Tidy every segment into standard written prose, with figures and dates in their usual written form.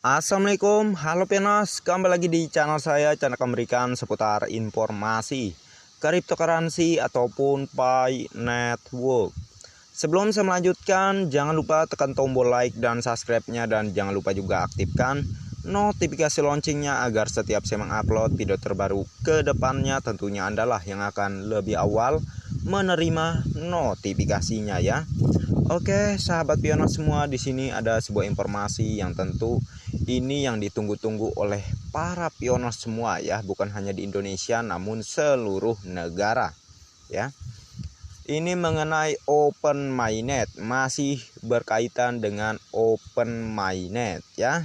Assalamualaikum, halo Pianos, kembali lagi di channel saya, channel memberikan seputar informasi cryptocurrency ataupun Pi Network. Sebelum saya melanjutkan, jangan lupa tekan tombol like dan subscribe-nya, dan jangan lupa juga aktifkan notifikasi loncengnya agar setiap saya mengupload video terbaru ke depannya tentunya Anda lah yang akan lebih awal menerima notifikasinya ya. Oke, sahabat Pianos semua, di sini ada sebuah informasi yang tentu ini yang ditunggu-tunggu oleh para Pionos semua ya, bukan hanya di Indonesia namun seluruh negara ya. Ini mengenai Open Mainnet, masih berkaitan dengan Open Mainnet ya.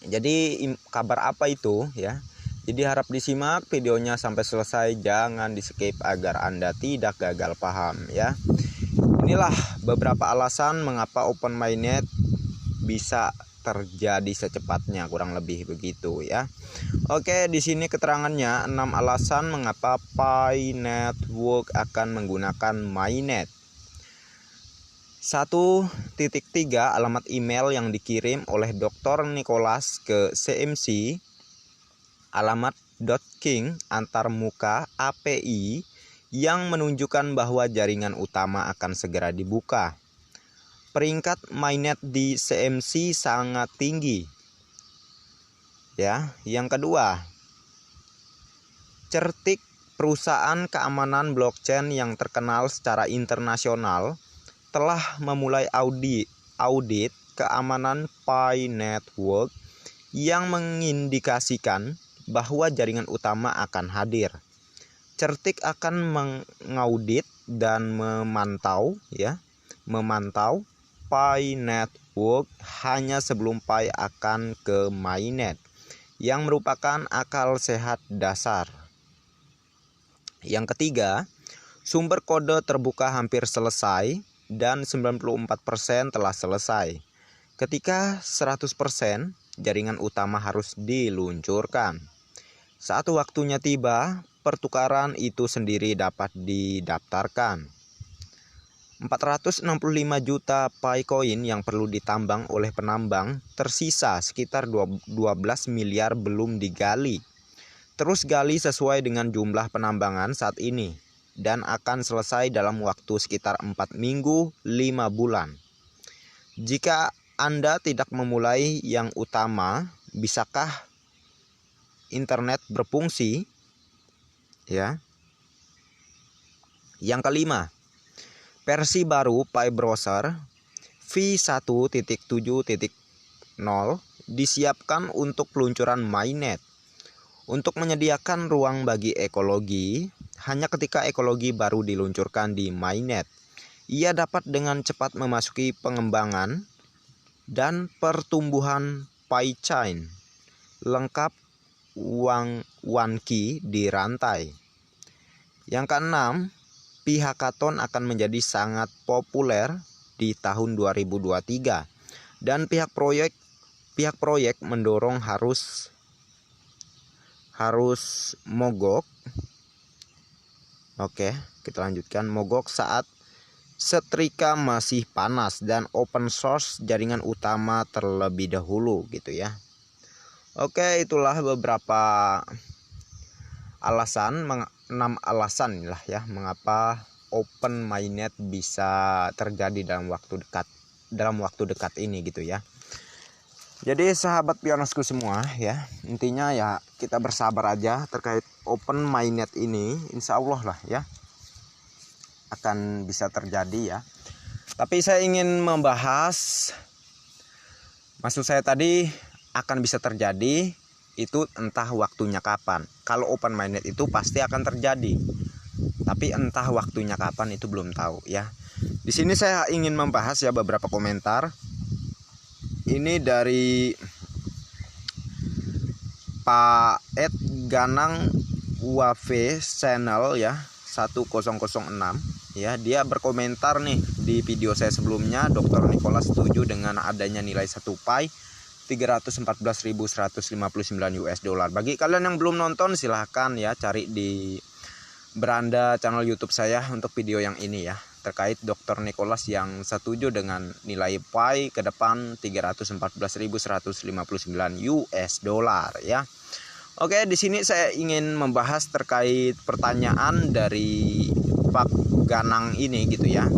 Jadi kabar apa itu ya? Jadi harap disimak videonya sampai selesai, jangan di skip agar Anda tidak gagal paham ya. Inilah beberapa alasan mengapa Open Mainnet bisa terjadi secepatnya, kurang lebih begitu ya. Oke, di sini keterangannya 6 alasan mengapa Pi Network akan menggunakan Mainnet. 1.3 alamat email yang dikirim oleh Dr. Nicholas ke CMC, alamat .king antarmuka API yang menunjukkan bahwa jaringan utama akan segera dibuka. Peringkat Mainnet di CMC sangat tinggi. Ya, yang kedua, Certik, perusahaan keamanan blockchain yang terkenal secara internasional, telah memulai audit keamanan Pi Network yang mengindikasikan bahwa jaringan utama akan hadir. Certik akan mengaudit dan memantau Pi Network hanya sebelum Pi akan ke Mainnet, yang merupakan akal sehat dasar. Yang ketiga, sumber kode terbuka hampir selesai dan 94% telah selesai. Ketika 100%, jaringan utama harus diluncurkan. Saat waktunya tiba, pertukaran itu sendiri dapat didaftarkan. 465 juta Picoin yang perlu ditambang oleh penambang, tersisa sekitar 12 miliar belum digali. Terus gali sesuai dengan jumlah penambangan saat ini dan akan selesai dalam waktu sekitar 4 minggu 5 bulan. Jika Anda tidak memulai yang utama, bisakah internet berfungsi? Ya. Yang kelima, versi baru Pi Browser v1.7.0 disiapkan untuk peluncuran Mainnet. Untuk menyediakan ruang bagi ekologi, hanya ketika ekologi baru diluncurkan di Mainnet, ia dapat dengan cepat memasuki pengembangan dan pertumbuhan PiChain, lengkap one key di rantai. Yang keenam, Hackathon akan menjadi sangat populer di tahun 2023 dan pihak proyek mendorong harus mogok. Oke, kita lanjutkan. Mogok saat setrika masih panas dan open source jaringan utama terlebih dahulu gitu ya. Oke, itulah beberapa alasan, 6 alasan lah ya mengapa Open Mainnet bisa terjadi dalam waktu dekat ini gitu ya. Jadi sahabat Pionosku semua ya, intinya ya kita bersabar aja terkait Open Mainnet ini, insya Allah lah ya akan bisa terjadi ya. Tapi saya ingin membahas, maksud saya tadi akan bisa terjadi itu entah waktunya kapan. Kalau Open Mainnet itu pasti akan terjadi, tapi entah waktunya kapan itu belum tahu ya. Di sini saya ingin membahas ya beberapa komentar. Ini dari Pak Ed Ganang Wafe Channel ya 1006 ya. Dia berkomentar nih di video saya sebelumnya, Dr. Nicholas setuju dengan adanya nilai 1 Pi 314.159 US dollar. Bagi kalian yang belum nonton, silahkan ya cari di beranda channel YouTube saya untuk video yang ini ya, terkait Dr. Nicholas yang setuju dengan nilai PAI ke depan 314.159 US dollar ya. Oke, di sini saya ingin membahas terkait pertanyaan dari Pak Ganang ini gitu ya.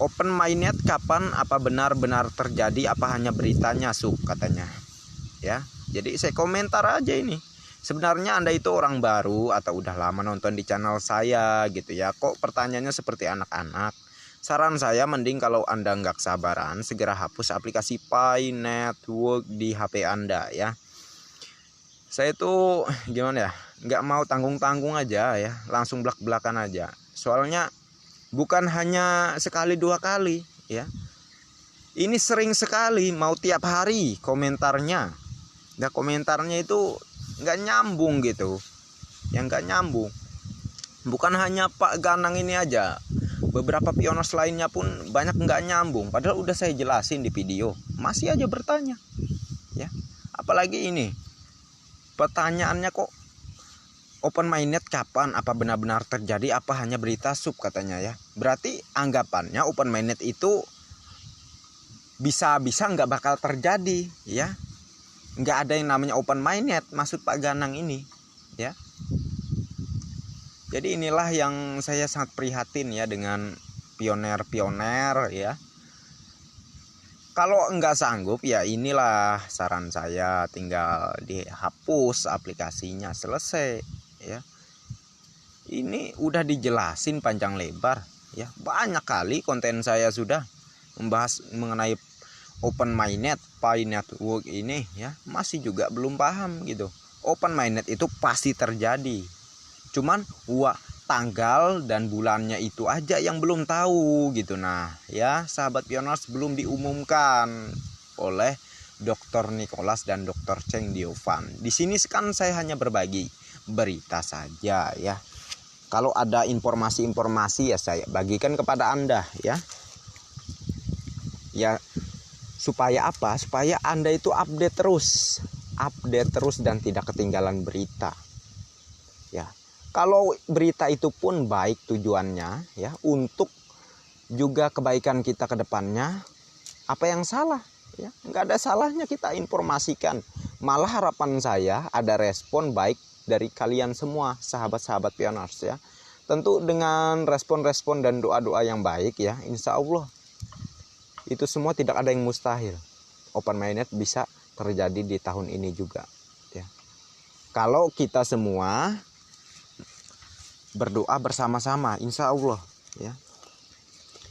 Open mainnet kapan, apa benar-benar terjadi, apa hanya beritanya Suk katanya ya. Jadi saya komentar aja ini. Sebenarnya Anda itu orang baru atau udah lama nonton di channel saya gitu ya. Kok pertanyaannya seperti anak-anak? Saran saya mending kalau Anda nggak sabaran segera hapus aplikasi Pi Network di HP Anda ya. Saya tuh gimana ya, nggak mau tanggung-tanggung aja ya, langsung belak-belakan aja. Soalnya bukan hanya sekali dua kali ya. Ini sering sekali, mau tiap hari komentarnya. Nah, komentarnya itu nggak nyambung gitu. Yang nggak nyambung. Bukan hanya Pak Ganang ini aja. Beberapa pioners lainnya pun banyak nggak nyambung. Padahal udah saya jelasin di video. Masih aja bertanya. Ya. Apalagi ini. Pertanyaannya kok open mainnet kapan, apa benar-benar terjadi, apa hanya berita sub katanya ya. Berarti anggapannya open mainnet itu bisa-bisa nggak bakal terjadi ya. Nggak ada yang namanya open mainnet, maksud Pak Ganang ini ya. Jadi inilah yang saya sangat prihatin ya dengan pioner-pioner ya. Kalau nggak sanggup ya inilah saran saya, tinggal dihapus aplikasinya, selesai ya. Ini udah dijelasin panjang lebar ya. Banyak kali konten saya sudah membahas mengenai open mainnet, Pi Network ini ya. Masih juga belum paham gitu. Open mainnet itu pasti terjadi. Cuman tanggal dan bulannya itu aja yang belum tahu gitu. Nah ya sahabat pioners, belum diumumkan oleh Dr. Nicholas dan Dr. Cheng Diovan. Di sini kan saya hanya berbagi berita saja ya. Kalau ada informasi-informasi ya saya bagikan kepada Anda ya. Ya supaya apa? Supaya Anda itu update terus dan tidak ketinggalan berita. Ya. Kalau berita itu pun baik tujuannya ya untuk juga kebaikan kita ke depannya, apa yang salah? Ya, nggak ada salahnya kita informasikan. Malah harapan saya ada respon baik dari kalian semua sahabat-sahabat pioners ya. Tentu dengan respon-respon dan doa-doa yang baik ya, insya Allah itu semua tidak ada yang mustahil. Open mainnet bisa terjadi di tahun ini juga ya. Kalau kita semua berdoa bersama-sama, insya Allah ya.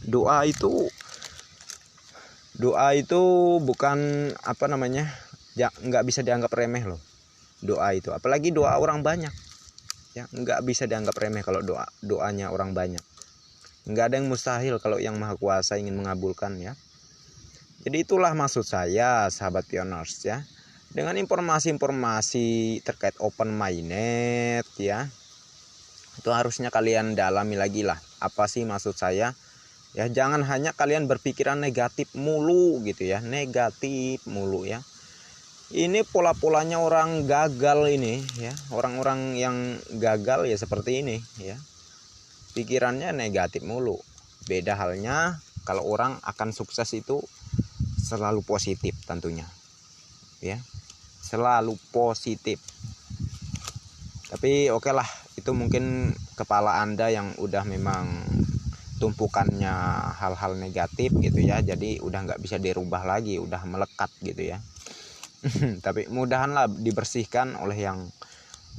Doa itu bukan apa namanya ya, nggak bisa dianggap remeh loh doa itu, apalagi doa orang banyak ya, nggak bisa dianggap remeh kalau doanya orang banyak. Nggak ada yang mustahil kalau yang maha kuasa ingin mengabulkan ya. Jadi itulah maksud saya sahabat pioners ya, dengan informasi-informasi terkait open mainnet ya, itu harusnya kalian dalami lagi lah apa sih maksud saya ya. Jangan hanya kalian berpikiran negatif mulu gitu ya, negatif mulu ya. Ini pola-polanya orang gagal ini ya, orang-orang yang gagal ya seperti ini ya, pikirannya negatif mulu. Beda halnya kalau orang akan sukses itu selalu positif tentunya ya, selalu positif. Tapi oke lah, itu mungkin kepala Anda yang udah memang tumpukannya hal-hal negatif gitu ya, jadi udah nggak bisa dirubah lagi, udah melekat gitu ya. Tapi mudahanlah dibersihkan oleh yang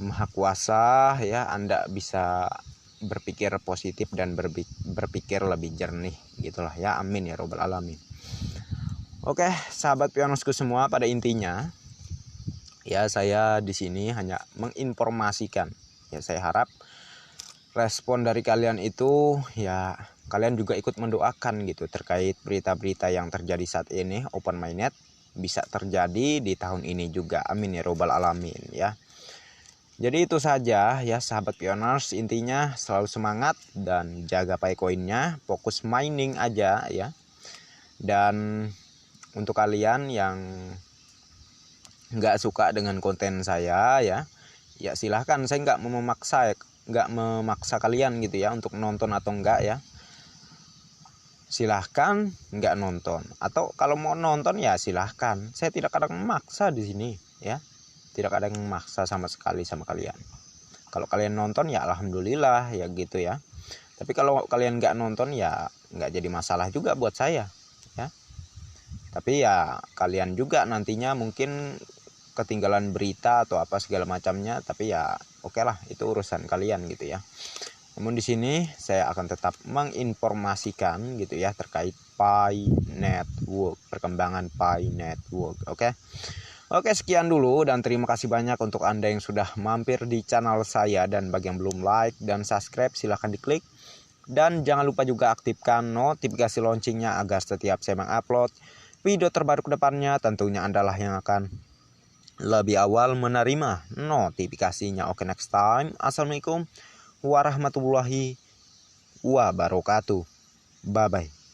maha kuasa ya, Anda bisa berpikir positif dan berpikir lebih jernih gitulah ya, amin ya robbal alamin. Oke sahabat pionersku semua, pada intinya ya saya di sini hanya menginformasikan ya. Saya harap respon dari kalian itu ya, kalian juga ikut mendoakan gitu terkait berita-berita yang terjadi saat ini. Open mainnet bisa terjadi di tahun ini juga, amin ya robbal alamin ya. Jadi itu saja ya sahabat pioners, intinya selalu semangat dan jaga Pi koinnya, fokus mining aja ya. Dan untuk kalian yang nggak suka dengan konten saya ya, ya silahkan, saya nggak memaksa kalian gitu ya untuk nonton atau enggak ya. silahkan nggak nonton, atau kalau mau nonton ya silahkan. Saya tidak ada yang memaksa di sini ya, tidak ada yang memaksa sama sekali sama kalian. Kalau kalian nonton ya alhamdulillah ya gitu ya. Tapi kalau kalian nggak nonton ya nggak jadi masalah juga buat saya ya. Tapi ya kalian juga nantinya mungkin ketinggalan berita atau apa segala macamnya, tapi ya oke lah, itu urusan kalian gitu ya. Namun di sini saya akan tetap menginformasikan gitu ya terkait Pi Network, perkembangan Pi Network. Oke, sekian dulu dan terima kasih banyak untuk Anda yang sudah mampir di channel saya, dan bagi yang belum like dan subscribe silahkan diklik. Dan jangan lupa juga aktifkan notifikasi loncengnya agar setiap saya mengupload video terbaru ke depannya tentunya Anda lah yang akan lebih awal menerima notifikasinya. Oke, next time. Assalamualaikum warahmatullahi wabarakatuh. Bye bye.